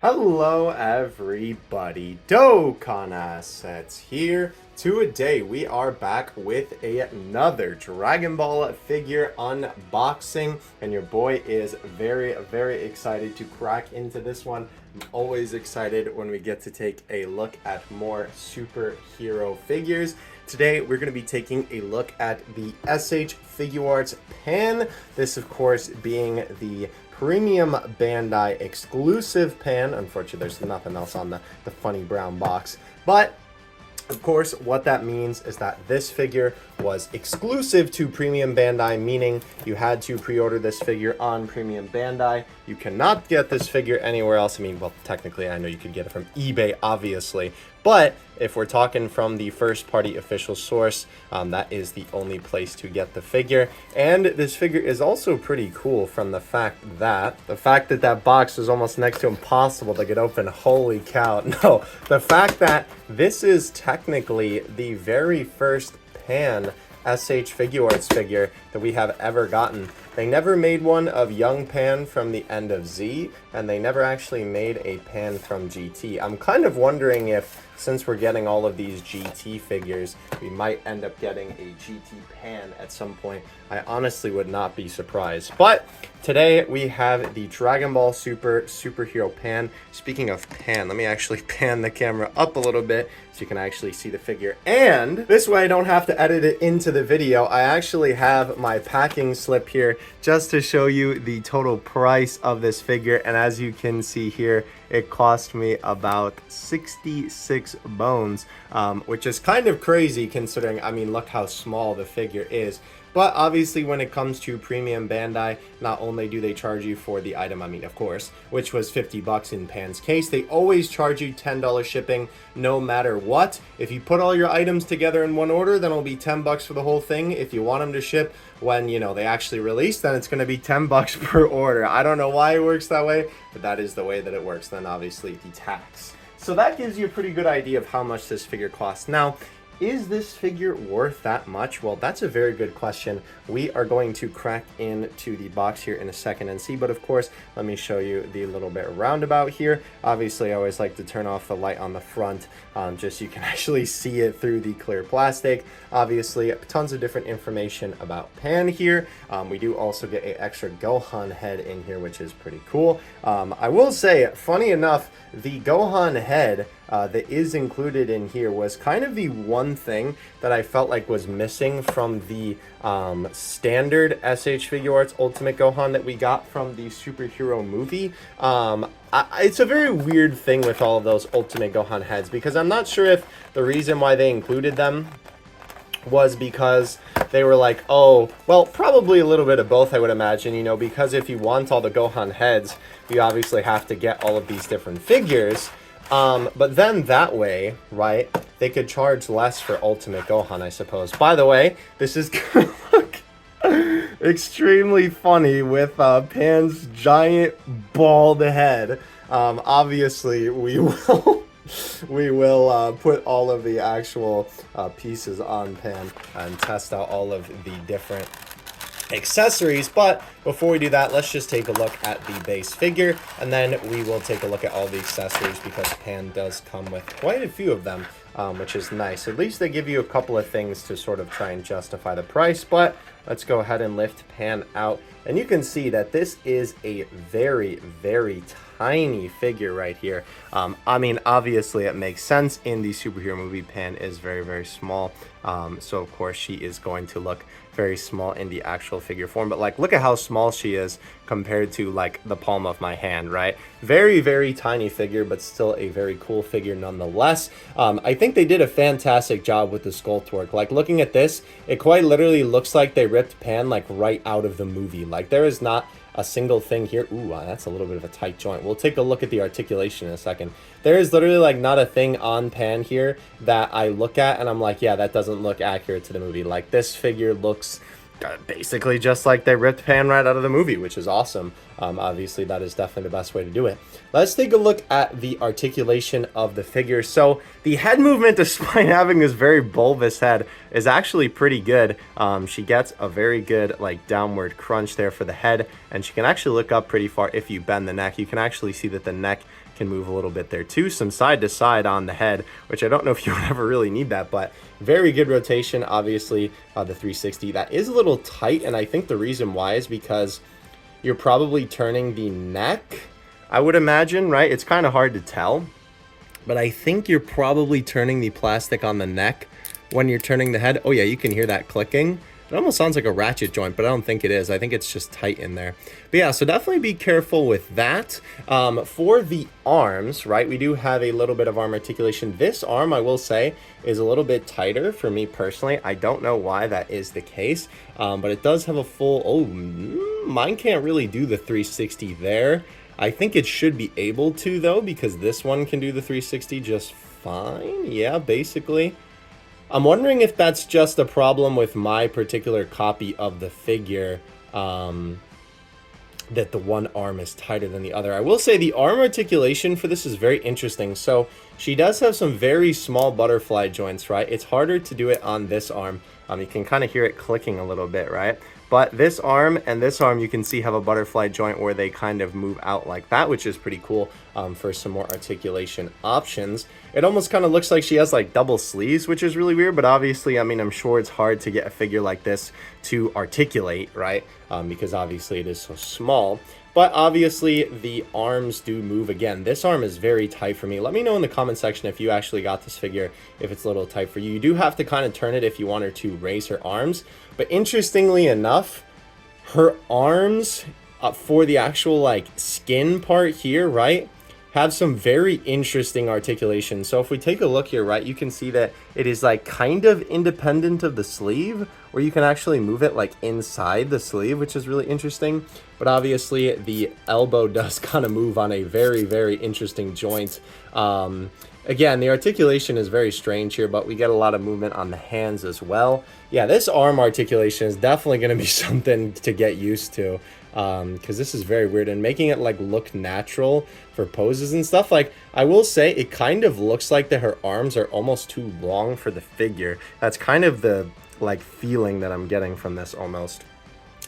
Hello everybody, Dokkan Assets here. Today we are back with another Dragon Ball figure unboxing, and your boy is very excited to crack into this one. I'm always excited when we get to take a look at more superhero figures. Today we're going to be taking a look at the SH Figuarts pan. This of course being the premium Bandai exclusive pan. Unfortunately, there's nothing else on the funny brown box. But of course, what that means is that this figure was exclusive to Premium Bandai, meaning you had to pre-order this figure on Premium Bandai. You cannot get this figure anywhere else. I mean, well, technically, I know you could get it from eBay, obviously. But if we're talking from the first-party official source, that is the only place to get the figure. And this figure is also pretty cool from the fact that that box is almost next to impossible to get open. Holy cow. No, the fact that this is technically the very first pan SH Figuarts figure that we have ever gotten. They never made one of Young Pan from the end of Z, and they never actually made a Pan from GT. I'm kind of wondering if, since we're getting all of these GT figures, we might end up getting a GT Pan at some point. I honestly would not be surprised. But today we have the Dragon Ball Super Superhero Pan. Speaking of pan, let me actually pan the camera up a little bit so you can actually see the figure. And this way I don't have to edit it into the video. I actually have my packing slip here just to show you the total price of this figure. And as you can see here, it cost me about 66 bones, which is kind of crazy considering, I mean, look how small the figure is. But obviously when it comes to Premium Bandai, not only do they charge you for the item, I mean, of course, which was 50 bucks in Pan's case, they always charge you $10 shipping no matter what. If you put all your items together in one order, then it'll be 10 bucks for the whole thing. If you want them to ship when, you know, they actually release, then it's going to be 10 bucks per order. I don't know why it works that way, but that is the way that it works. Then obviously the tax. So that gives you a pretty good idea of how much this figure costs. Now, is this figure worth that much? Well, that's a very good question. We are going to crack into the box here in a second and see, but of course, let me show you the little bit roundabout here. Obviously, I always like to turn off the light on the front, just so you can actually see it through the clear plastic. Obviously, tons of different information about Pan here. We do also get an extra Gohan head in here, which is pretty cool. I will say, funny enough, the Gohan head that is included in here was kind of the one thing that I felt like was missing from the standard SH Figuarts Ultimate Gohan that we got from the superhero movie. It's a very weird thing with all of those Ultimate Gohan heads, because I'm not sure if the reason why they included them was because they were like, oh, well, probably a little bit of both, I would imagine, you know, because if you want all the Gohan heads, you obviously have to get all of these different figures. But then that way, right, they could charge less for Ultimate Gohan, I suppose. By the way, this is gonna look extremely funny with Pan's giant bald head. Obviously, we will put all of the actual pieces on Pan and test out all of the different accessories. But before we do that, let's just take a look at the base figure, and then we will take a look at all the accessories, because Pan does come with quite a few of them, which is nice. At least they give you a couple of things to sort of try and justify the price. But let's go ahead and lift Pan out, and you can see that this is a very tiny figure right here. I mean, obviously it makes sense. In the superhero movie, Pan is very small, so of course she is going to look very small in the actual figure form. But like, look at how small she is compared to like the palm of my hand, right? Very tiny figure, but still a very cool figure nonetheless. I think they did a fantastic job with the sculpt work. Like, looking at this, it quite literally looks like they ripped Pan like right out of the movie. Like, there is not a single thing here. Ooh, that's a little bit of a tight joint. We'll take a look at the articulation in a second. There is literally like not a thing on Pan here that I look at and I'm like, yeah, that doesn't look accurate to the movie. Like, this figure looks basically just like they ripped Pan right out of the movie, which is awesome. Obviously, that is definitely the best way to do it. Let's take a look at the articulation of the figure. So the head movement, despite having this very bulbous head, is actually pretty good. She gets a very good like downward crunch there for the head, and she can actually look up pretty far if you bend the neck. You can actually see that the neck can move a little bit there too. Some side to side on the head, which I don't know if you would ever really need that, but very good rotation. Obviously, the 360, that is a little tight, and I think the reason why is because you're probably turning the neck, I would imagine, right? It's kind of hard to tell, but I think you're probably turning the plastic on the neck when you're turning the head. Oh yeah, you can hear that clicking. It almost sounds like a ratchet joint, but I don't think it is. I think it's just tight in there. But yeah, so definitely be careful with that. For the arms, right, we do have a little bit of arm articulation. This arm, I will say, is a little bit tighter for me personally. I don't know why that is the case, but it does have a full... Oh, mine can't really do the 360 there. I think it should be able to, though, because this one can do the 360 just fine. Yeah, basically. I'm wondering if that's just a problem with my particular copy of the figure, that the one arm is tighter than the other. I will say the arm articulation for this is very interesting. So she does have some very small butterfly joints, right? It's harder to do it on this arm. You can kind of hear it clicking a little bit, right? But this arm and this arm, you can see, have a butterfly joint where they kind of move out like that, which is pretty cool for some more articulation options. It almost kind of looks like she has like double sleeves, which is really weird. But obviously, I mean, I'm sure it's hard to get a figure like this to articulate, right? Because obviously it is so small. But obviously, the arms do move. Again, this arm is very tight for me. Let me know in the comment section if you actually got this figure, if it's a little tight for you. You do have to kind of turn it if you want her to raise her arms. But interestingly enough, her arms for the actual like skin part here, right, have some very interesting articulation. So if we take a look here, right, you can see that it is like kind of independent of the sleeve, or you can actually move it like inside the sleeve, which is really interesting. But obviously the elbow does kind of move on a very, very interesting joint. Again, the articulation is very strange here, but we get a lot of movement on the hands as well. Yeah, this arm articulation is definitely going to be something to get used to, because this is very weird, and making it like look natural for poses and stuff. Like, I will say it kind of looks like that her arms are almost too long for the figure. That's kind of the like feeling that I'm getting from this almost.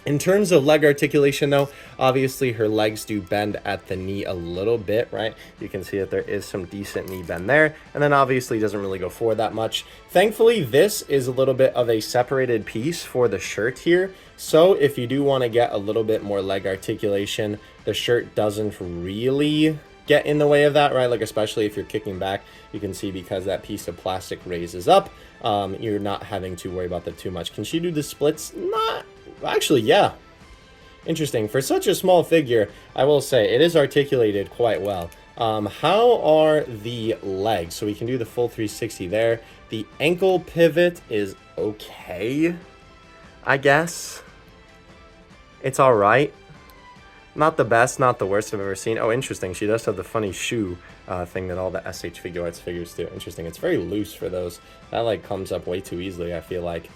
In terms of leg articulation, though, obviously her legs do bend at the knee a little bit, right? You can see that there is some decent knee bend there, and then obviously doesn't really go forward that much. Thankfully, this is a little bit of a separated piece for the shirt here, so if you do want to get a little bit more leg articulation, the shirt doesn't really get in the way of that, right? Like, especially if you're kicking back, you can see because that piece of plastic raises up, you're not having to worry about that too much. Can she do the splits? Not actually, yeah. Interesting. For such a small figure, I will say it is articulated quite well. How are the legs? So we can do the full 360 there. The ankle pivot is okay, I guess. It's all right. Not the best, not the worst I've ever seen. Oh, interesting. She does have the funny shoe thing that all the SH Figuarts figures do. Interesting. It's very loose for those. That like comes up way too easily, I feel like.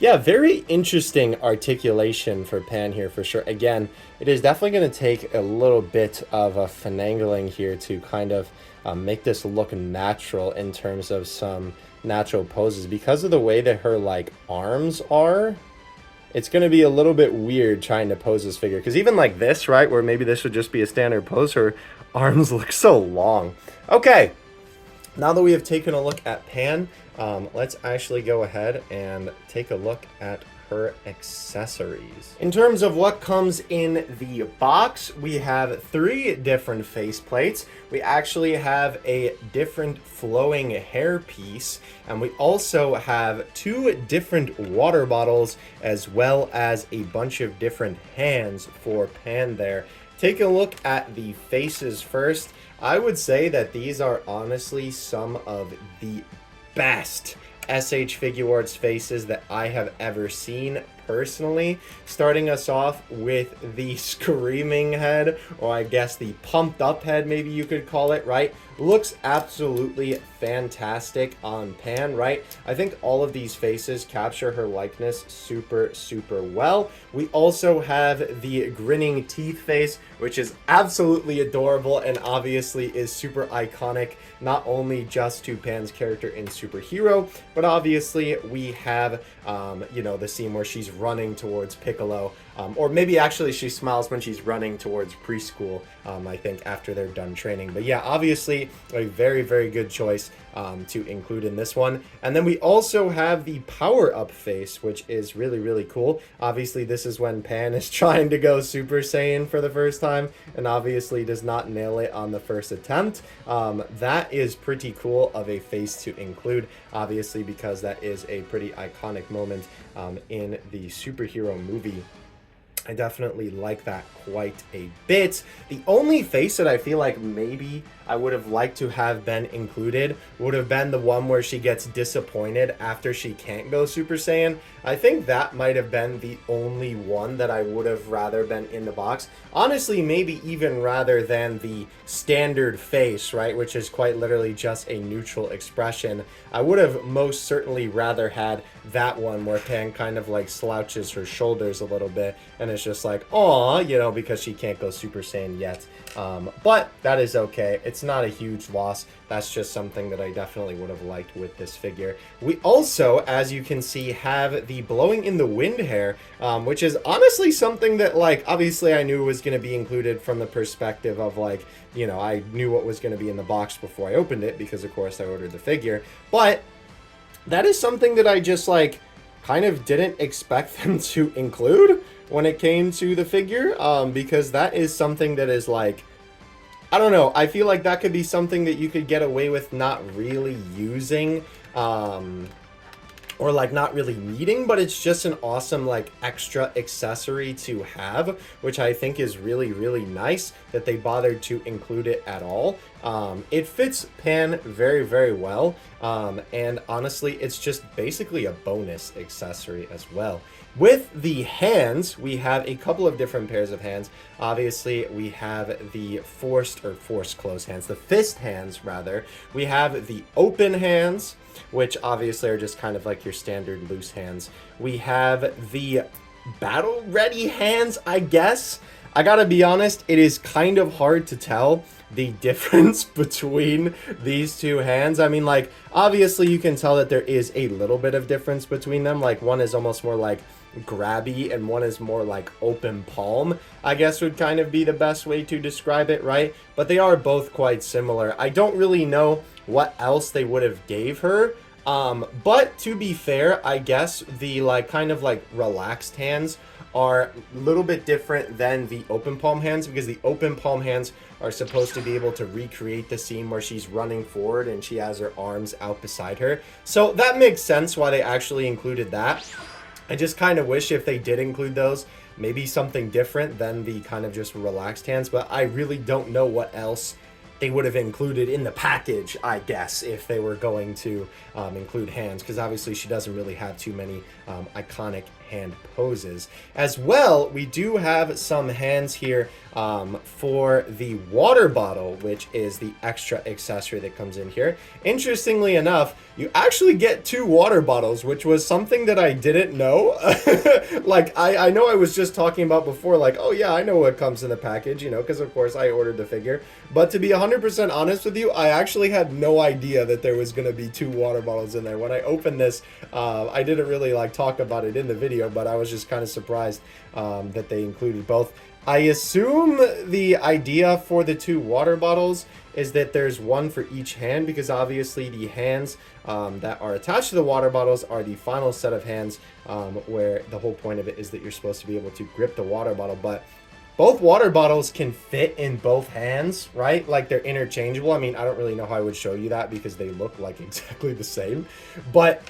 Yeah, very interesting articulation for Pan here for sure. Again, it is definitely going to take a little bit of a finagling here to kind of make this look natural in terms of some natural poses. Because of the way that her like arms are, it's going to be a little bit weird trying to pose this figure. Because even like this, right, where maybe this would just be a standard pose, her arms look so long. Okay, now that we have taken a look at Pan, let's actually go ahead and take a look at her accessories. In terms of what comes in the box, we have 3 different face plates. We actually have a different flowing hair piece, and we also have 2 different water bottles, as well as a bunch of different hands for Pan there. Take a look at the faces first. I would say that these are honestly some of the best SH Figuarts faces that I have ever seen personally. Starting us off with the screaming head, or I guess the pumped up head, maybe you could call it, right? Looks absolutely fantastic on Pan, right? I think all of these faces capture her likeness super, super well. We also have the grinning teeth face, which is absolutely adorable and obviously is super iconic, not only just to Pan's character in Superhero, but obviously we have, you know, the scene where she's running towards Piccolo Or maybe actually she smiles when she's running towards preschool, I think, after they're done training. But yeah, obviously a very, very good choice to include in this one. And then we also have the power-up face, which is really, really cool. Obviously, this is when Pan is trying to go Super Saiyan for the first time, and obviously does not nail it on the first attempt. That is pretty cool of a face to include, obviously, because that is a pretty iconic moment in the superhero movie. I definitely like that quite a bit. The only face that I feel like maybe I would have liked to have been included would have been the one where she gets disappointed after she can't go Super Saiyan. I think that might have been the only one that I would have rather been in the box. Honestly, maybe even rather than the standard face, right, which is quite literally just a neutral expression. I would have most certainly rather had that one where Pan kind of like slouches her shoulders a little bit and it's just like, aw, you know, because she can't go Super Saiyan yet. But that is okay. It's not a huge loss. That's just something that I definitely would have liked with this figure. We also, as you can see, have the blowing in the wind hair, which is honestly something that, like, obviously I knew was going to be included from the perspective of, like, you know, I knew what was going to be in the box before I opened it because, of course, I ordered the figure. But that is something that I just, like, kind of didn't expect them to include when it came to the figure, because that is something that is, like, I don't know, I feel like that could be something that you could get away with not really using, or like not really needing, but it's just an awesome like extra accessory to have, which I think is really, really nice that they bothered to include it at all. It fits Pan very, very well, and honestly, it's just basically a bonus accessory as well. With the hands, we have a couple of different pairs of hands. Obviously, we have the forced closed hands, the fist hands rather. We have the open hands, which obviously are just kind of like your standard loose hands. We have the battle ready hands, I guess. I gotta be honest, it is kind of hard to tell the difference between these two hands. I mean, like, obviously you can tell that there is a little bit of difference between them. Like, one is almost more like grabby and one is more like open palm, I guess would kind of be the best way to describe it, right? But they are both quite similar. I don't really know what else they would have gave her, but to be fair, I guess the like kind of like relaxed hands are a little bit different than the open palm hands, because the open palm hands are supposed to be able to recreate the scene where she's running forward and she has her arms out beside her. So that makes sense why they actually included that. I just kind of wish if they did include those, maybe something different than the kind of just relaxed hands, but I really don't know what else they would have included in the package, I guess, if they were going to include hands, because obviously she doesn't really have too many iconic hand poses. As well, we do have some hands here for the water bottle, which is the extra accessory that comes in here. Interestingly enough, you actually get 2 water bottles, which was something that I didn't know. Like, I know I was just talking about before, like, oh yeah, I know what comes in the package, you know, because of course I ordered the figure. But to be 100% honest with you, I actually had no idea that there was going to be 2 water bottles in there. When I opened this, I didn't really like talk about it in the video, but I was just kind of surprised that they included both. I assume the idea for the 2 water bottles is that there's one for each hand, because obviously the hands that are attached to the water bottles are the final set of hands, where the whole point of it is that you're supposed to be able to grip the water bottle. But both water bottles can fit in both hands, right? Like, they're interchangeable. I mean, I don't really know how I would show you that because they look like exactly the same. But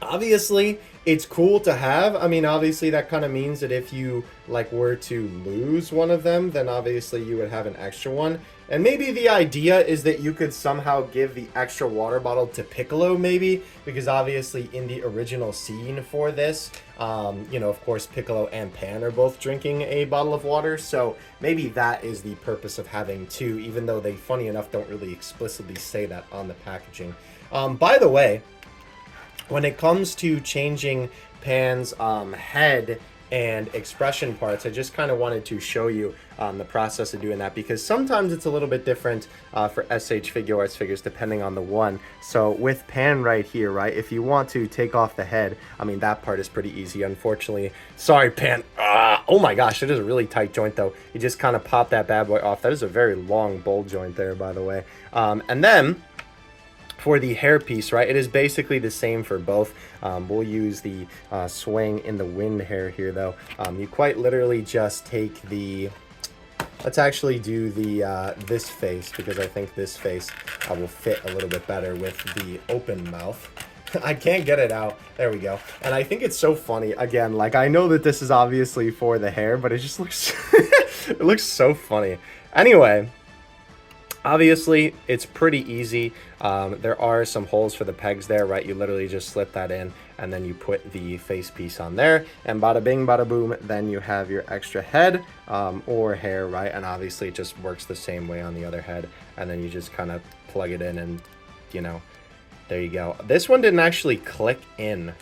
obviously, it's cool to have. I mean, obviously, that kind of means that if you, like, were to lose one of them, then obviously you would have an extra one. And maybe the idea is that you could somehow give the extra water bottle to Piccolo, maybe, because obviously in the original scene for this, you know, of course, Piccolo and Pan are both drinking a bottle of water, so maybe that is the purpose of having 2, even though they, funny enough, don't really explicitly say that on the packaging. By the way, when it comes to changing Pan's head and expression parts. I just kind of wanted to show you the process of doing that, because sometimes it's a little bit different for SH Figuarts figures depending on the one. So with Pan right here, right, if you want to take off the head, I mean, that part is pretty easy. Unfortunately, sorry, Pan. Oh my gosh, it is a really tight joint though. You just kind of pop that bad boy off. That is a very long bowl joint there, by the way. And then for the hair piece, right, it is basically the same for both. We'll use the swing in the wind hair here, though. You quite literally just take the... Let's actually do the this face, because I think this face will fit a little bit better with the open mouth. I can't get it out. There we go. And I think it's so funny. Again, like, I know that this is obviously for the hair, but it just looks... it looks so funny. Anyway... Obviously, it's pretty easy. There are some holes for the pegs there, right? You literally just slip that in, and then you put the face piece on there, and bada bing, bada boom, then you have your extra head or hair, right? And obviously, it just works the same way on the other head, and then you just kind of plug it in, and, you know, there you go. This one didn't actually click in,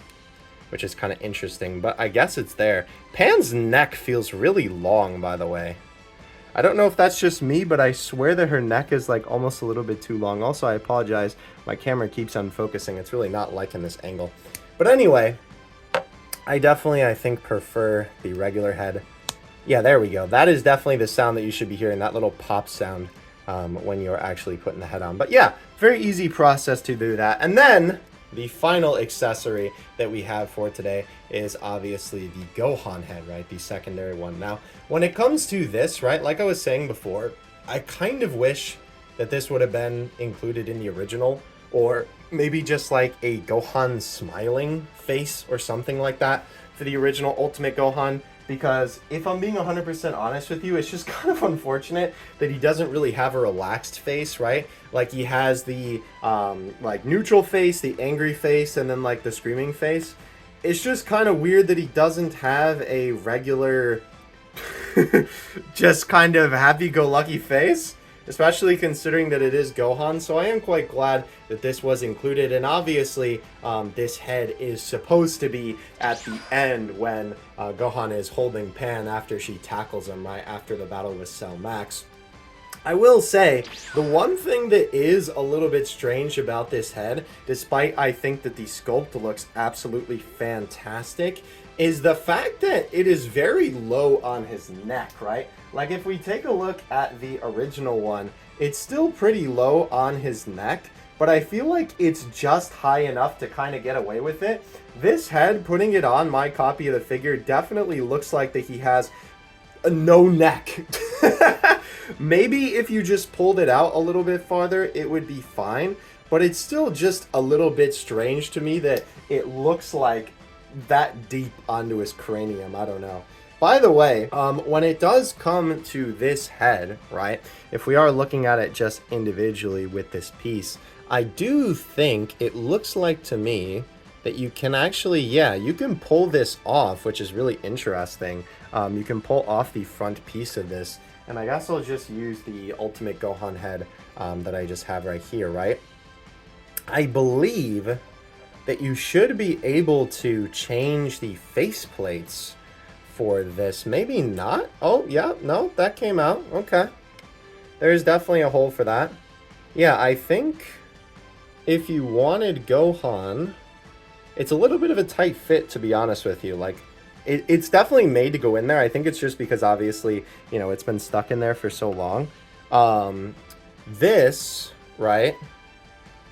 which is kind of interesting, but I guess it's there. Pan's neck feels really long, by the way. I don't know if that's just me, but I swear that her neck is like almost a little bit too long. Also, I apologize. My camera keeps unfocusing. It's really not liking this angle. But anyway, I definitely, I think, prefer the regular head. Yeah, there we go. That is definitely the sound that you should be hearing, that little pop sound when you're actually putting the head on. But yeah, very easy process to do that. And then the final accessory that we have for today is obviously the Gohan head, right? The secondary one. Now, when it comes to this, right, like I was saying before, I kind of wish that this would have been included in the original, or maybe just like a Gohan smiling face or something like that for the original Ultimate Gohan. Because if I'm being 100% honest with you, it's just kind of unfortunate that he doesn't really have a relaxed face, right? Like, he has the like neutral face, the angry face, and then like the screaming face. It's just kind of weird that he doesn't have a regular just kind of happy-go-lucky face, especially considering that it is Gohan. So I am quite glad that this was included. And obviously, this head is supposed to be at the end when Gohan is holding Pan after she tackles him, right after the battle with Cell Max. I will say, the one thing that is a little bit strange about this head, despite I think that the sculpt looks absolutely fantastic, is the fact that it is very low on his neck, right? Like, if we take a look at the original one, it's still pretty low on his neck, but I feel like it's just high enough to kind of get away with it. This head, putting it on my copy of the figure, definitely looks like that he has no neck. Maybe if you just pulled it out a little bit farther, it would be fine, but it's still just a little bit strange to me that it looks like that deep onto his cranium. I don't know. By the way, when it does come to this head, right, if we are looking at it just individually with this piece, I do think it looks like to me that you can actually, yeah, you can pull this off, which is really interesting. You can pull off the front piece of this, and I guess I'll just use the Ultimate Gohan head that I just have right here, right? I believe that you should be able to change the face plates for this. Maybe not. Oh, yeah, no, that came out. Okay. There's definitely a hole for that. Yeah, I think if you wanted Gohan, it's a little bit of a tight fit, to be honest with you. Like, it's definitely made to go in there. I think it's just because, obviously, you know, it's been stuck in there for so long. This, right,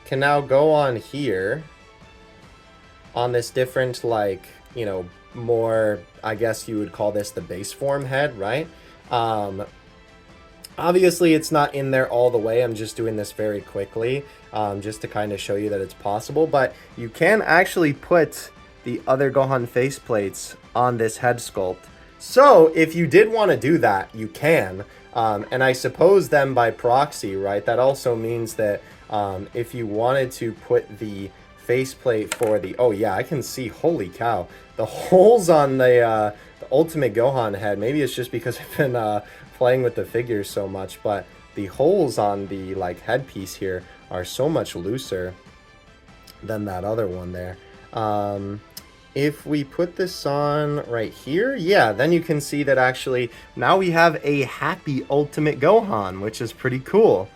can now go on here on this different, like, you know, more, I guess you would call this the base form head, right? Obviously, it's not in there all the way. I'm just doing this very quickly, just to kind of show you that it's possible. But you can actually put the other Gohan faceplates on this head sculpt. So if you did want to do that, you can. And I suppose then by proxy, right, that also means that if you wanted to put the faceplate for the... Oh, yeah, I can see, holy cow, the holes on the Ultimate Gohan head. Maybe it's just because I've been playing with the figures so much, but the holes on the, like, headpiece here are so much looser than that other one there. if we put this on right here, yeah, then you can see that actually now we have a happy Ultimate Gohan, which is pretty cool.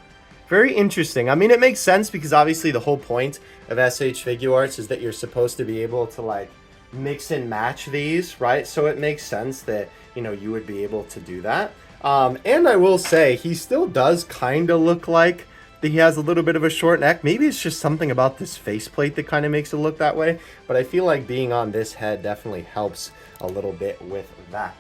Very interesting. I mean, it makes sense because obviously the whole point of SH Figuarts is that you're supposed to be able to like mix and match these, right? So it makes sense that, you know, you would be able to do that. And I will say he still does kind of look like that he has a little bit of a short neck. Maybe it's just something about this faceplate that kind of makes it look that way. But I feel like being on this head definitely helps a little bit with that.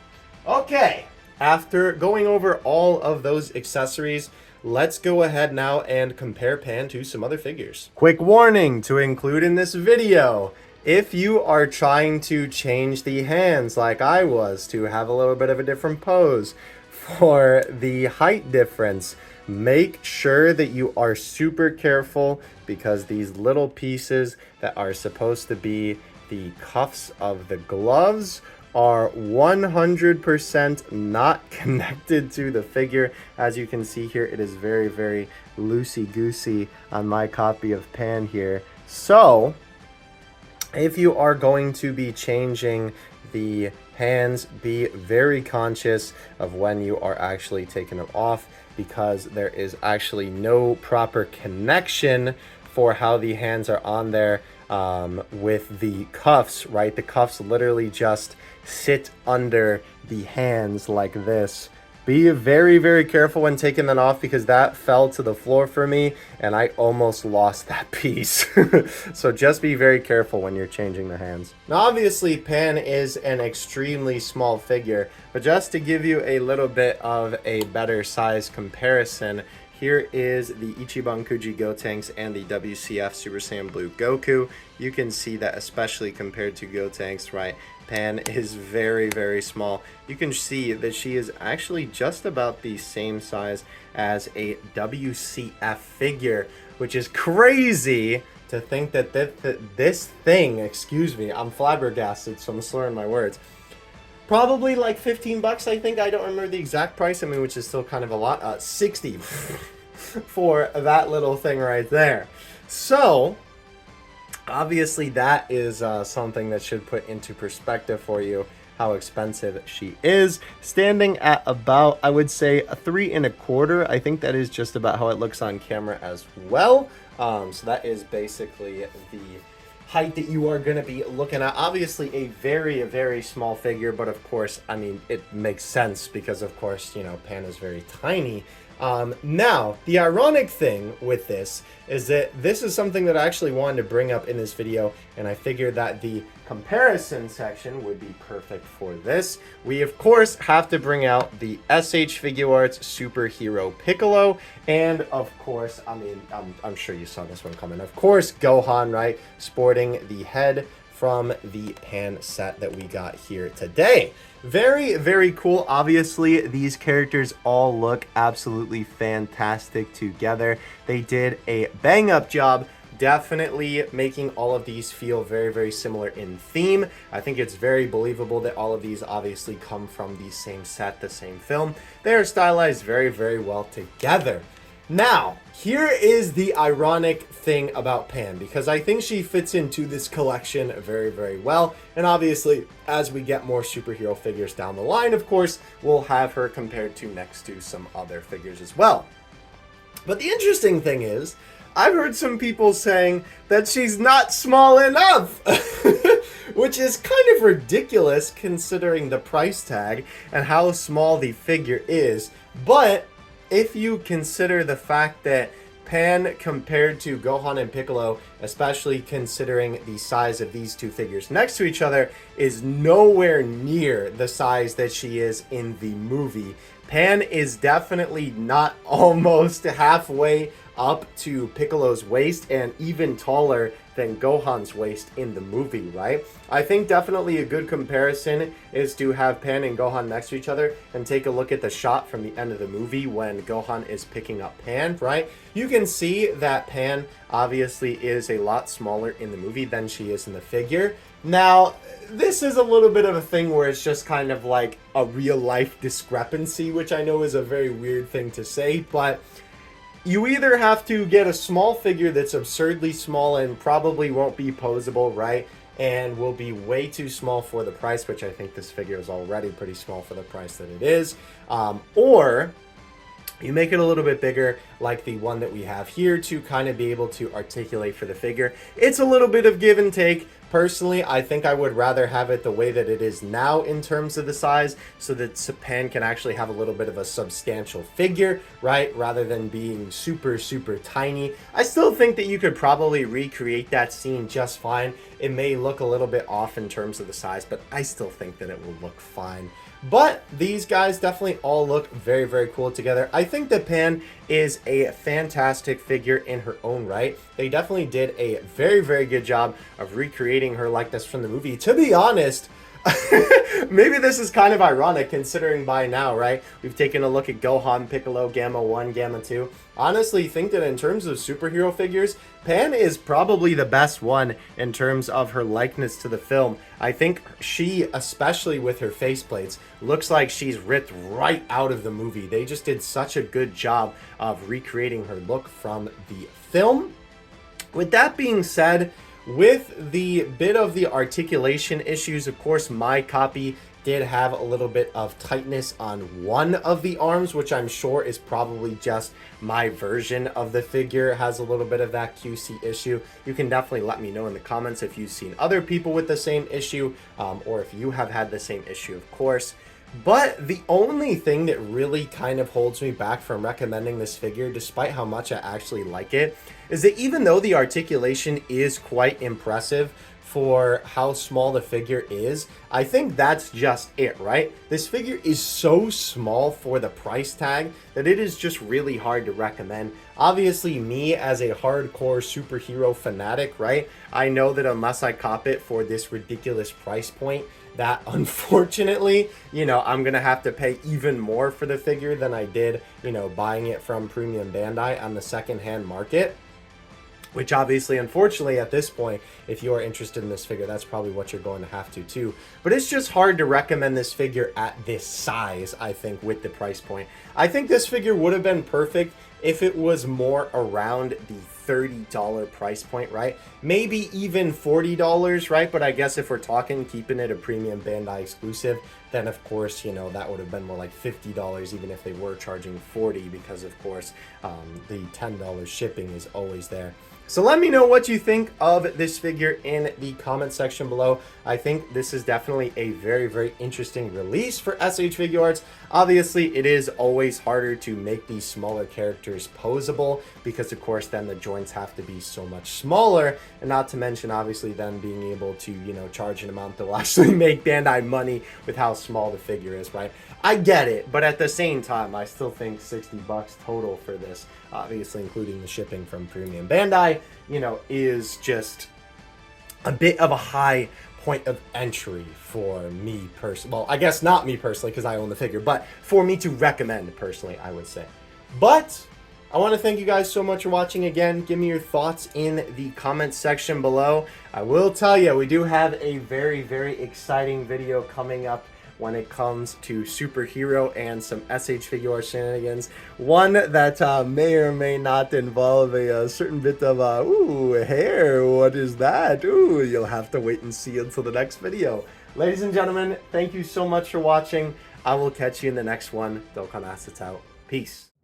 Okay, after going over all of those accessories, let's go ahead now and compare Pan to some other figures. Quick warning to include in this video. If you are trying to change the hands like I was to have a little bit of a different pose for the height difference, make sure that you are super careful because these little pieces that are supposed to be the cuffs of the gloves are 100% not connected to the figure. As you can see here, it is very, very loosey-goosey on my copy of Pan here. So, if you are going to be changing the hands, be very conscious of when you are actually taking them off because there is actually no proper connection for how the hands are on there with the cuffs, right? The cuffs literally just sit under the hands like this. Be very, very careful when taking that off because that fell to the floor for me and I almost lost that piece. So just be very careful when you're changing the hands. Now obviously Pan is an extremely small figure, but just to give you a little bit of a better size comparison, here is the Ichiban Kuji Gotenks and the WCF Super Saiyan Blue Goku. You can see that especially compared to Gotenks, right? Pan is very, very small. You can see that she is actually just about the same size as a WCF figure, which is crazy to think that this thing, excuse me, I'm flabbergasted, so I'm slurring my words. Probably like 15 bucks, I think. I don't remember the exact price, I mean, which is still kind of a lot. 60 for that little thing right there. So, obviously that is something that should put into perspective for you how expensive she is. Standing at about, I would say, a 3 1/4. I think that is just about how it looks on camera as well. So that is basically the height that you are going to be looking at. Obviously a very, very small figure, but of course, I mean, it makes sense because of course, you know, Pan is very tiny. Now, the ironic thing with this is that this is something that I actually wanted to bring up in this video, and I figured that the comparison section would be perfect for this. We, of course, have to bring out the SH Figuarts Superhero Piccolo, and of course, I mean, I'm sure you saw this one coming. Of course, Gohan, right, sporting the head from the Pan set that we got here today. Very, very cool. Obviously, these characters all look absolutely fantastic together. They did a bang-up job, definitely making all of these feel very, very similar in theme. I think it's very believable that all of these obviously come from the same set, the same film. They are stylized very, very well together. Now, here is the ironic thing about Pan, because I think she fits into this collection very, very well. And obviously, as we get more superhero figures down the line, of course, we'll have her compared to next to some other figures as well. But the interesting thing is, I've heard some people saying that she's not small enough, which is kind of ridiculous considering the price tag and how small the figure is. But if you consider the fact that Pan compared to Gohan and Piccolo, especially considering the size of these two figures next to each other, is nowhere near the size that she is in the movie. Pan is definitely not almost halfway up to Piccolo's waist and even taller than Gohan's waist in the movie, right? I think definitely a good comparison is to have Pan and Gohan next to each other and take a look at the shot from the end of the movie when Gohan is picking up Pan, right? You can see that Pan obviously is a lot smaller in the movie than she is in the figure. Now, this is a little bit of a thing where it's just kind of like a real life discrepancy, which I know is a very weird thing to say, but you either have to get a small figure that's absurdly small and probably won't be posable, right? and will be way too small for the price, which I think this figure is already pretty small for the price that it is, or you make it a little bit bigger like the one that we have here to kind of be able to articulate for the figure. It's a little bit of give and take. Personally, I think I would rather have it the way that it is now in terms of the size, so that Japan can actually have a little bit of a substantial figure, right? Rather than being super, super tiny. I still think that you could probably recreate that scene just fine. It may look a little bit off in terms of the size, but I still think that it will look fine. But these guys definitely all look very, very cool together. I think that Pan is a fantastic figure in her own right. They definitely did a very, very good job of recreating her likeness from the movie. To be honest, maybe this is kind of ironic considering by now, right? We've taken a look at Gohan, Piccolo, Gamma 1, Gamma 2. Honestly, think that in terms of superhero figures, Pan is probably the best one in terms of her likeness to the film. I think she, especially with her faceplates, looks like she's ripped right out of the movie. They just did such a good job of recreating her look from the film. With that being said, with the bit of the articulation issues, of course, my copy did have a little bit of tightness on one of the arms, which I'm sure is probably just my version of the figure has a little bit of that QC issue. You can definitely let me know in the comments if you've seen other people with the same issue, or if you have had the same issue, of course. But the only thing that really kind of holds me back from recommending this figure, despite how much I actually like it, is that even though the articulation is quite impressive for how small the figure is, I think that's just it, right? This figure is so small for the price tag that it is just really hard to recommend. Obviously, me as a hardcore superhero fanatic, right? I know that unless I cop it for this ridiculous price point, that unfortunately, I'm gonna have to pay even more for the figure than I did, buying it from Premium Bandai on the secondhand market. Which obviously, unfortunately, at this point, if you are interested in this figure, that's probably what you're going to have to too. But it's just hard to recommend this figure at this size, I think, with the price point. I think this figure would have been perfect if it was more around the $30 price point, right? Maybe even $40, right? But I guess if we're talking keeping it a Premium Bandai exclusive, then of course, that would have been more like $50, even if they were charging $40, because of course, the $10 shipping is always there. So let me know what you think of this figure in the comment section below. I think this is definitely a very, very interesting release for SH Figuarts. Obviously, it is always harder to make these smaller characters posable because, of course, then the joints have to be so much smaller. And not to mention, obviously, them being able to, charge an amount that will actually make Bandai money with how small the figure is, right? I get it, but at the same time, I still think $60 total for this, obviously including the shipping from Premium Bandai, is just a bit of a high point of entry for me personally. Well, I guess not me personally because I own the figure, but for me to recommend personally, I would say. But I want to thank you guys so much for watching again. Give me your thoughts in the comments section below. I will tell you, we do have a very, very exciting video coming up when it comes to superhero and some SH Figuarts shenanigans. One that may or may not involve a certain bit of, ooh, hair. What is that? Ooh, you'll have to wait and see until the next video. Ladies and gentlemen, thank you so much for watching. I will catch you in the next one. Dokkan out. Peace.